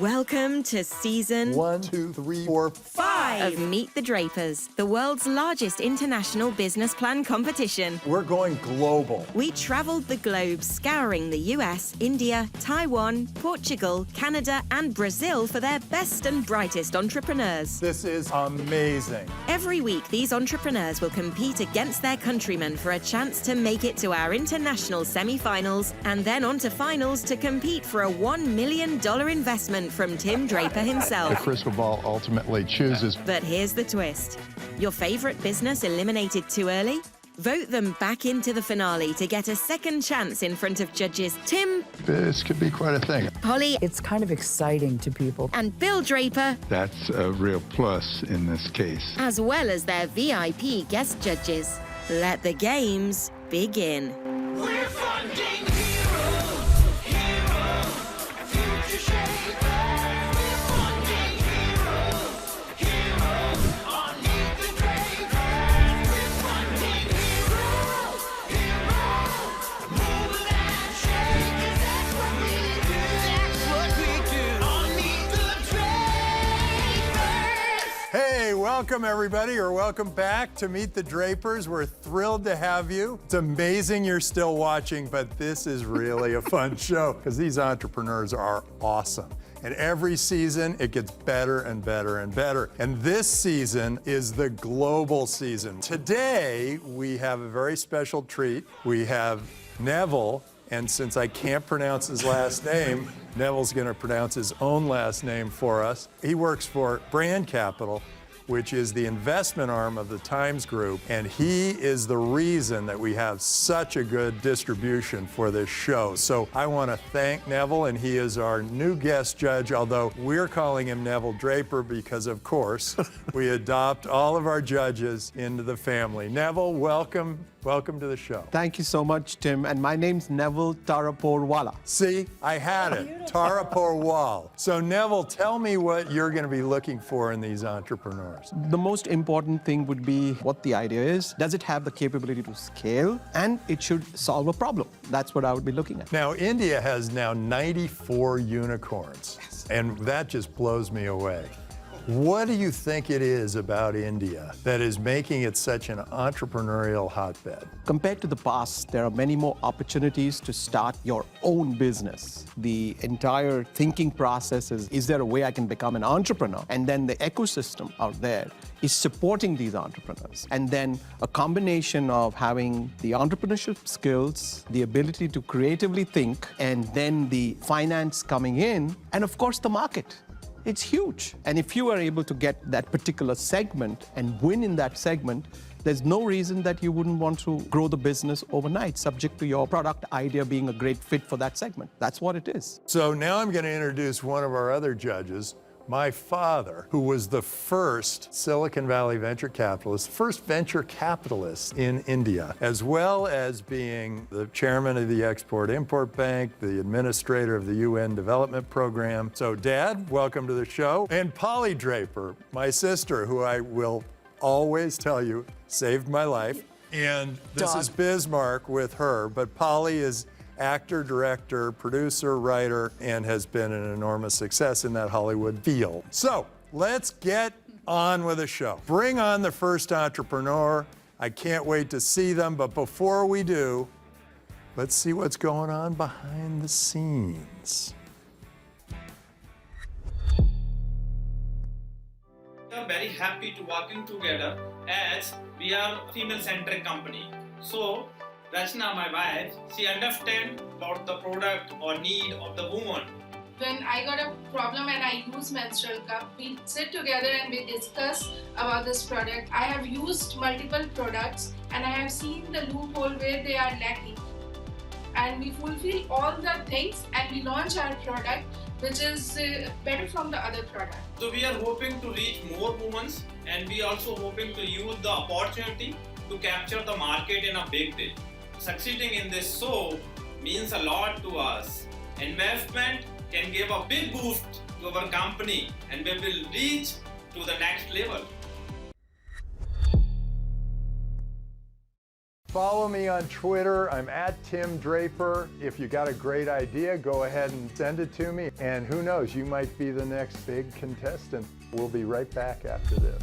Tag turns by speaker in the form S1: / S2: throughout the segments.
S1: Welcome to season
S2: 1, 2, 3, 4,
S1: 5 of Meet the Drapers, the world's largest international business plan competition.
S2: We're going global.
S1: We traveled the globe scouring the US, India, Taiwan, Portugal, Canada, and Brazil for their best and brightest entrepreneurs.
S2: This is amazing.
S1: Every week, these entrepreneurs will compete against their countrymen for a chance to make it to our international semi-finals and then on to finals to compete for a $1 million investment from Tim Draper himself.
S3: The crystal ball ultimately chooses.
S1: But here's the twist. Your favorite business eliminated too early? Vote them back into the finale to get a second chance in front of judges Tim.
S3: This could be quite a thing.
S1: Polly.
S4: It's kind of exciting to people.
S1: And Bill Draper.
S3: That's a real plus in this case.
S1: As well as their VIP guest judges. Let the games begin.
S5: We're funding
S2: Welcome, everybody, or welcome back to Meet the Drapers. We're thrilled to have you. It's amazing you're still watching, but this is really a fun show because these entrepreneurs are awesome. And every season, it gets better and better and better. And this season is the global season. Today, we have a very special treat. We have Neville, and since I can't pronounce his last name, Neville's going to pronounce his own last name for us. He works for Brand Capital, which is the investment arm of the Times Group, and he is the reason that we have such a good distribution for this show. So I want to thank Neville, and he is our new guest judge, although we're calling him Neville Draper because, of course, we adopt all of our judges into the family. Neville, welcome. Welcome to the show.
S6: Thank you so much, Tim. And my name's Neville Taraporwala.
S2: See, I had it. Taraporwal. So Neville, tell me what you're going to be looking for in these entrepreneurs.
S6: The most important thing would be what the idea is. Does it have the capability to scale? And it should solve a problem. That's what I would be looking at.
S2: Now, India has now 94 unicorns. Yes. And that just blows me away. What do you think it is about India that is making it such an entrepreneurial hotbed?
S6: Compared to the past, there are many more opportunities to start your own business. The entire thinking process is there a way I can become an entrepreneur? And then the ecosystem out there is supporting these entrepreneurs. And then a combination of having the entrepreneurship skills, the ability to creatively think, and then the finance coming in, and of course the market. It's huge. And if you are able to get that particular segment and win in that segment, there's no reason that you wouldn't want to grow the business overnight, subject to your product idea being a great fit for that segment. That's what it is.
S2: So now I'm going to introduce one of our other judges, my father, who was the first Silicon Valley venture capitalist, first venture capitalist in India, as well as being the chairman of the Export-Import Bank, the administrator of the UN Development Program. So, Dad, welcome to the show. And Polly Draper, my sister, who I will always tell you saved my life. And this is Bismarck with her, but Polly is actor, director, producer, writer, and has been an enormous success in that Hollywood field. So let's get on with the show. Bring on the first entrepreneur. I can't wait to see them, but before we do, let's see what's going on behind the scenes.
S7: We are very happy to working together as we are a female-centric company. So Rachna, my wife, she understands about the product or need of the woman.
S8: When I got a problem and I use menstrual cup, we sit together and we discuss about this product. I have used multiple products and I have seen the loophole where they are lacking. And we fulfill all the things and we launch our product which is better from the other product.
S7: So we are hoping to reach more women, and we also hoping to use the opportunity to capture the market in a big way. Succeeding in this show means a lot to us. Investment can give a big boost to our company, and we will reach to the next level.
S2: Follow me on Twitter. I'm at Tim Draper. If you got a great idea, go ahead and send it to me. And who knows, you might be the next big contestant. We'll be right back after this.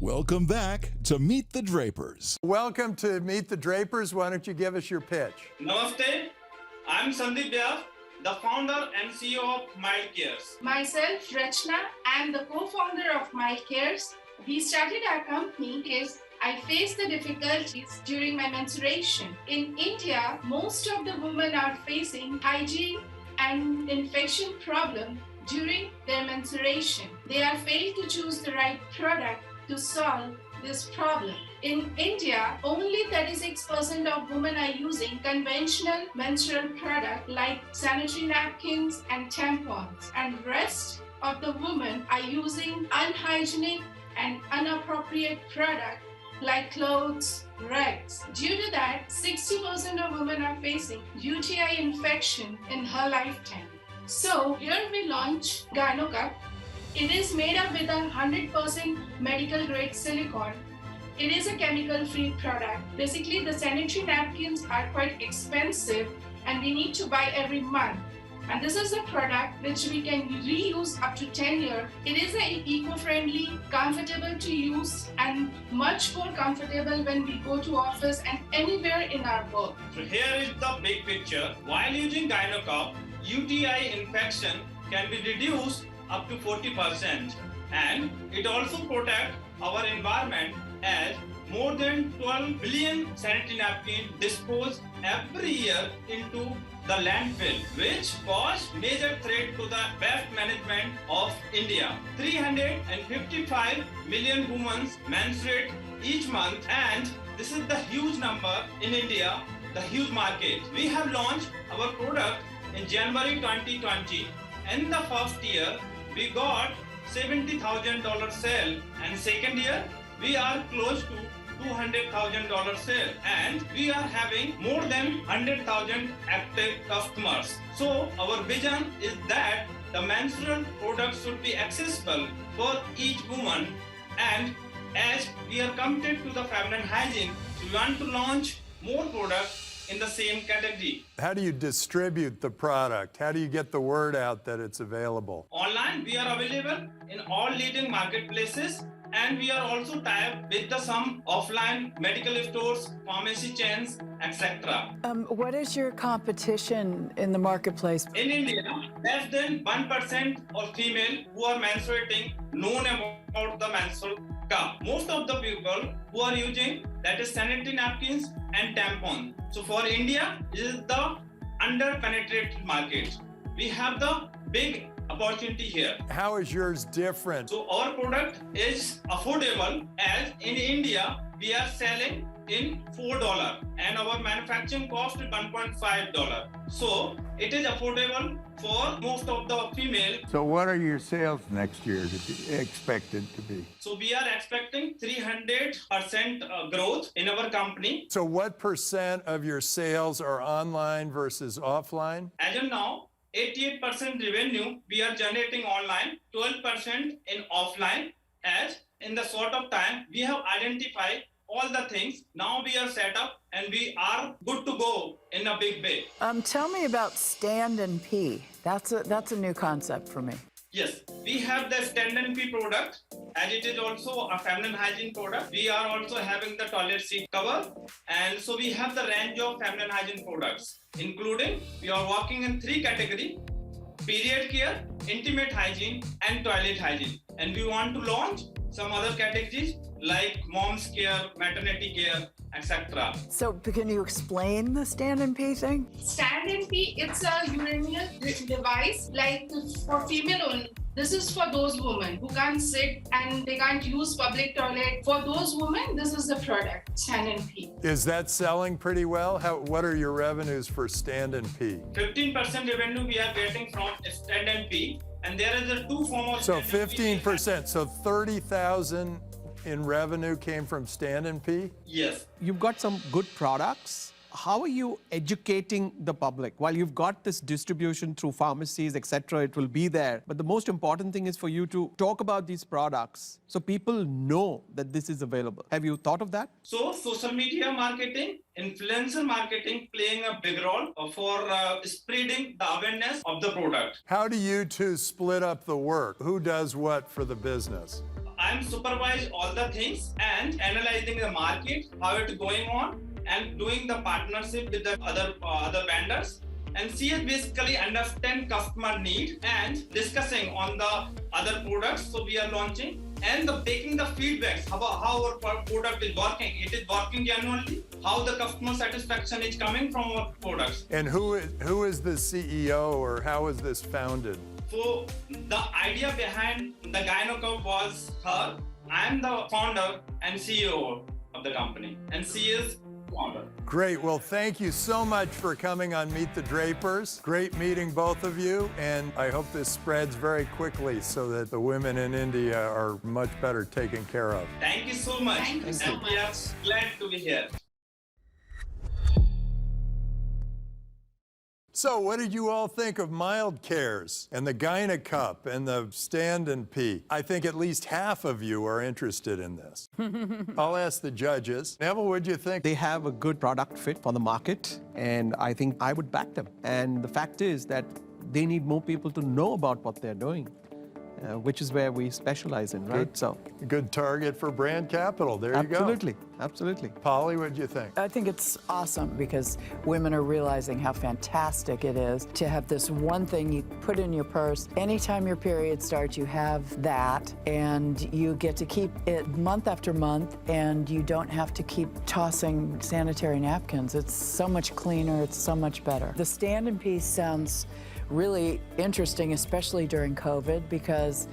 S9: Welcome back to Meet the Drapers.
S2: Welcome to Meet the Drapers. Why don't you give us your pitch?
S7: Namaste, I'm Sandeep Vyas, the founder and CEO of Mildcares.
S8: Myself, Rachna, and the co-founder of Mildcares. We started our company because I faced the difficulties during my menstruation. In India, most of the women are facing hygiene and infection problem during their menstruation. They are failing to choose the right product to solve this problem. In India, only 36% of women are using conventional menstrual product like sanitary napkins and tampons, and rest of the women are using unhygienic and inappropriate product like clothes, rags. Due to that, 60% of women are facing UTI infection in her lifetime. So here we launch GynoCup. It is made up with 100% medical grade silicone. It is a chemical-free product. Basically, the sanitary napkins are quite expensive and we need to buy every month. And this is a product which we can reuse up to 10 years. It is eco-friendly, comfortable to use, and much more comfortable when we go to office and anywhere in our work.
S7: So here is the big picture. While using GynoCup, UTI infection can be reduced up to 40%, and it also protects our environment as more than 12 billion sanitary napkins disposed every year into the landfill, which cause major threat to the waste management of India. 355 million women menstruate each month, and this is the huge number in India, the huge market. We have launched our product in January 2020. In the first year, we got $70,000 sale, and second year, we are close to $200,000 sale, and we are having more than 100,000 active customers. So our vision is that the menstrual products should be accessible for each woman, and as we are committed to the feminine hygiene, we want to launch more products in the same category.
S2: How do you distribute the product? How do you get the word out that it's available?
S7: Online, we are available in all leading marketplaces, and we are also tied with some offline medical stores, pharmacy chains, etc.
S4: What is your competition in the marketplace?
S7: In India, less than 1% of female who are menstruating known about the menstrual cup. Most of the people who are using that is sanitary napkins and tampons. So for India, this is the under-penetrated market. We have the big opportunity here.
S2: How is yours different?
S7: So our product is affordable, as in India we are selling in $4 and our manufacturing cost is $1.5. So it is affordable for most of the female.
S3: So what are your sales next year expected to be?
S7: So we are expecting 300% growth in our company.
S2: So what percent of your sales are online versus offline?
S7: As of now, 88% revenue we are generating online, 12% in offline, as in the sort of time we have identified all the things. Now we are set up and we are good to go in a big way.
S4: Tell me about Stand and Pee. That's a new concept for me.
S7: Yes, we have the Stand and Pee product, as it is also a feminine hygiene product. We are also having the toilet seat cover, and so we have the range of feminine hygiene products, including we are working in 3 categories: period care, intimate hygiene, and toilet hygiene. And we want to launch some other categories like mom's care, maternity care, etc.
S4: So can you explain the Stand and Pee thing?
S8: Stand and Pee, it's a urinary device like for female only. This is for those women who can't sit and they can't use public toilet. For those women, this is the product, Stand and Pee.
S2: Is that selling pretty well? What are your revenues for Stand and Pee?
S7: 15% revenue we are getting from Stand and Pee, and there is a two form of.
S2: So 15%, so 30,000 in revenue came from Stand and Pee?
S7: Yes.
S6: You've got some good products. How are you educating the public? While you've got this distribution through pharmacies, etc., it will be there. But the most important thing is for you to talk about these products so people know that this is available. Have you thought of that?
S7: So social media marketing, influencer marketing playing a big role for spreading the awareness of the product.
S2: How do you two split up the work? Who does what for the business?
S7: I'm supervise all the things and analyzing the market, how it's going on, and doing the partnership with the other vendors. And she is basically understand customer need and discussing on the other products. So we are launching and taking the feedbacks about how our product is working. It is working genuinely. How the customer satisfaction is coming from our products.
S2: And who is the CEO or how is this founded?
S7: So the idea behind the GynoCup was her. I'm the founder and CEO of the company, and she is founder.
S2: Great. Well, thank you so much for coming on Meet the Drapers. Great meeting both of you, and I hope this spreads very quickly so that the women in India are much better taken care of.
S7: Thank you so much.
S8: Thank you so
S7: And we are glad to be here.
S2: So what did you all think of Mildcares and the GynoCup and the Stand and Pee? I think at least half of you are interested in this. I'll ask the judges. Neville, what do you think?
S6: They have a good product fit for the market, and I think I would back them. And the fact is that they need more people to know about what they're doing, which is where we specialize in, right?
S2: Good target for brand capital. There you go.
S6: Absolutely, absolutely.
S2: Polly, what do you think?
S4: I think it's awesome because women are realizing how fantastic it is to have this one thing you put in your purse. Anytime your period starts, you have that, and you get to keep it month after month, and you don't have to keep tossing sanitary napkins. It's so much cleaner, it's so much better. The Stand and Pee sounds really interesting, especially during COVID, because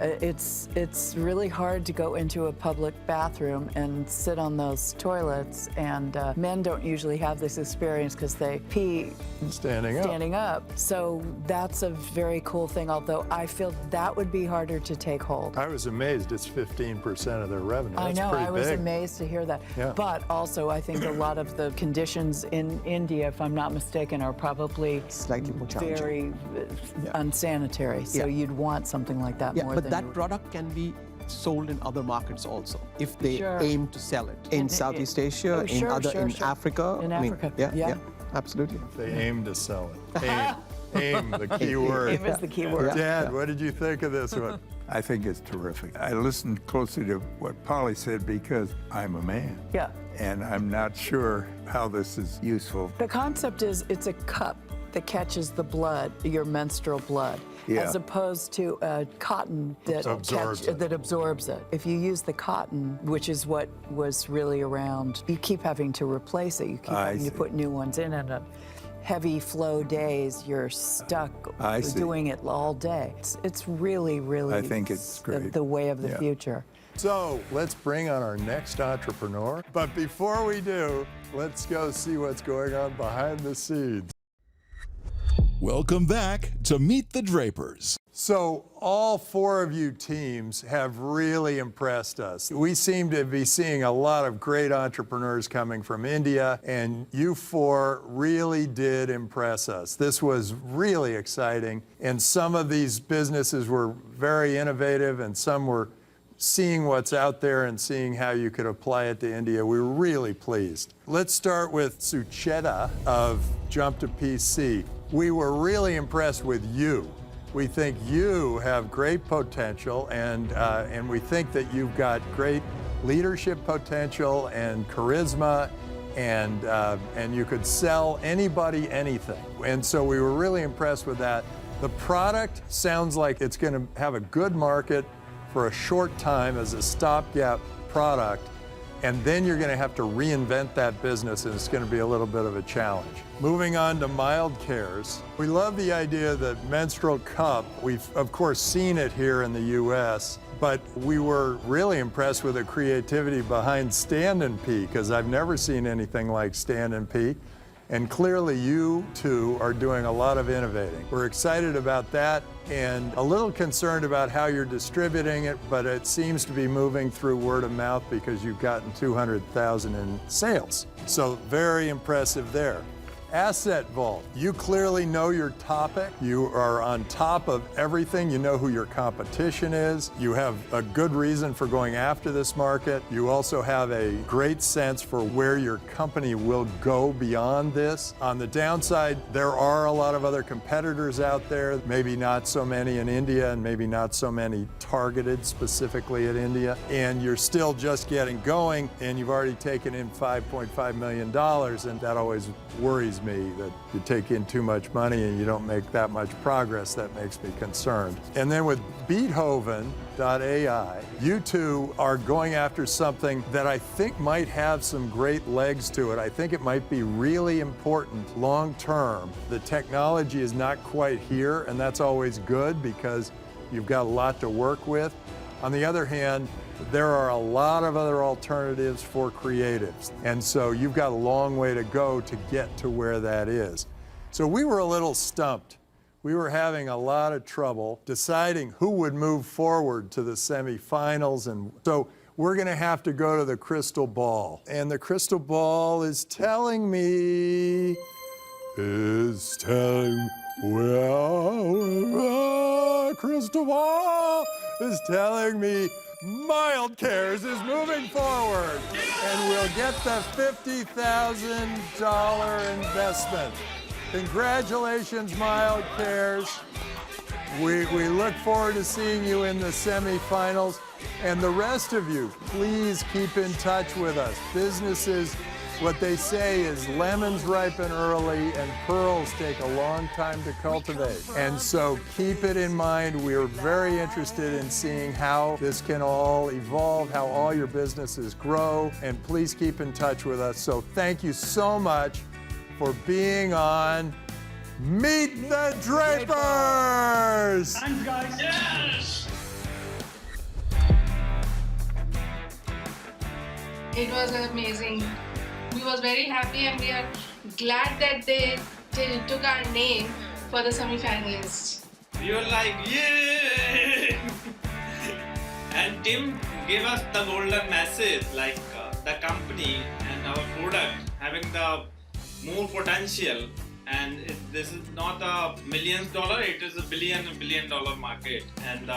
S4: it's really hard to go into a public bathroom and sit on those toilets, and men don't usually have this experience because they pee standing up. So that's a very cool thing, although I feel that would be harder to take hold.
S2: I was amazed it's 15% of their revenue.
S4: I
S2: That's
S4: know,
S2: pretty
S4: I was
S2: big.
S4: amazed to hear that.
S2: Yeah.
S4: But also I think a lot of the conditions in India, if I'm not mistaken, are probably
S6: Slightly more challenging.
S4: very unsanitary. So you'd want something like that more
S6: but
S4: than
S6: that product can be sold in other markets also if they
S4: Sure.
S6: aim to sell it in Southeast Asia, in Africa.
S4: In Africa,
S6: Yeah, absolutely.
S2: They aim to sell it. Aim, the key word.
S4: Aim is the key word.
S2: Dad, what did you think of this one?
S3: I think it's terrific. I listened closely to what Polly said because I'm a man.
S4: Yeah.
S3: And I'm not sure how this is useful.
S4: The concept is it's a cup that catches the blood, your menstrual blood, as opposed to a cotton that absorbs it. If you use the cotton, which is what was really around, you keep having to replace it. You keep having to put new ones in, and heavy flow days, you're stuck doing it all day. It's really, really,
S3: I think it's great.
S4: The way of the future.
S2: So let's bring on our next entrepreneur. But before we do, let's go see what's going on behind the scenes.
S9: Welcome back to Meet the Drapers.
S2: So all four of you teams have really impressed us. We seem to be seeing a lot of great entrepreneurs coming from India, and you four really did impress us. This was really exciting, and some of these businesses were very innovative, and some were seeing what's out there and seeing how you could apply it to India. We were really pleased. Let's start with Sucheta of Jump to PC. We were really impressed with you. We think you have great potential, and we think that you've got great leadership potential and charisma, and you could sell anybody anything. And so we were really impressed with that. The product sounds like it's going to have a good market for a short time as a stopgap product, and then you're going to have to reinvent that business, and it's going to be a little bit of a challenge. Moving on to Mildcares, we love the idea that menstrual cup, we've of course seen it here in the US, but we were really impressed with the creativity behind Stand and Pee, because I've never seen anything like Stand and Pee. And clearly you two are doing a lot of innovating. We're excited about that and a little concerned about how you're distributing it, but it seems to be moving through word of mouth because you've gotten 200,000 in sales. So very impressive there. Asset Vault, you clearly know your topic. You are on top of everything. You know who your competition is. You have a good reason for going after this market. You also have a great sense for where your company will go beyond this. On the downside, there are a lot of other competitors out there, maybe not so many in India and maybe not so many targeted specifically at India. And you're still just getting going, and you've already taken in $5.5 million, and that always worries me that you take in too much money and you don't make that much progress. That makes me concerned. And then with Beethoven.ai, you two are going after something that I think might have some great legs to it. I think it might be really important long term. The technology is not quite here, and that's always good because you've got a lot to work with. On the other hand, there are a lot of other alternatives for creatives. And so you've got a long way to go to get to where that is. So we were a little stumped. We were having a lot of trouble deciding who would move forward to the semifinals. And so we're going to have to go to the crystal ball. And the crystal ball is telling me, crystal ball is telling me Mildcares is moving forward, and we'll get the $50,000 investment. Congratulations, Mildcares. We look forward to seeing you in the semifinals. And the rest of you, please keep in touch with us. Businesses, what they say is lemons ripen early and pearls take a long time to cultivate. And so keep it in mind. We're very interested in seeing how this can all evolve, how all your businesses grow, and please keep in touch with us. So thank you so much for being on Meet the Drapers!
S7: Thanks, guys. Yes!
S8: It was amazing. We was very happy, and we are glad that they took our name for the semi-finalists.
S7: We were like, yay! And Tim gave us the golden message, like the company and our product having the more potential. And this is not a millions dollar, it is a billion dollar market and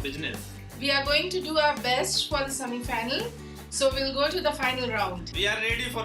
S7: business.
S8: We are going to do our best for the semi-final, so we'll go to the final round.
S7: We are ready for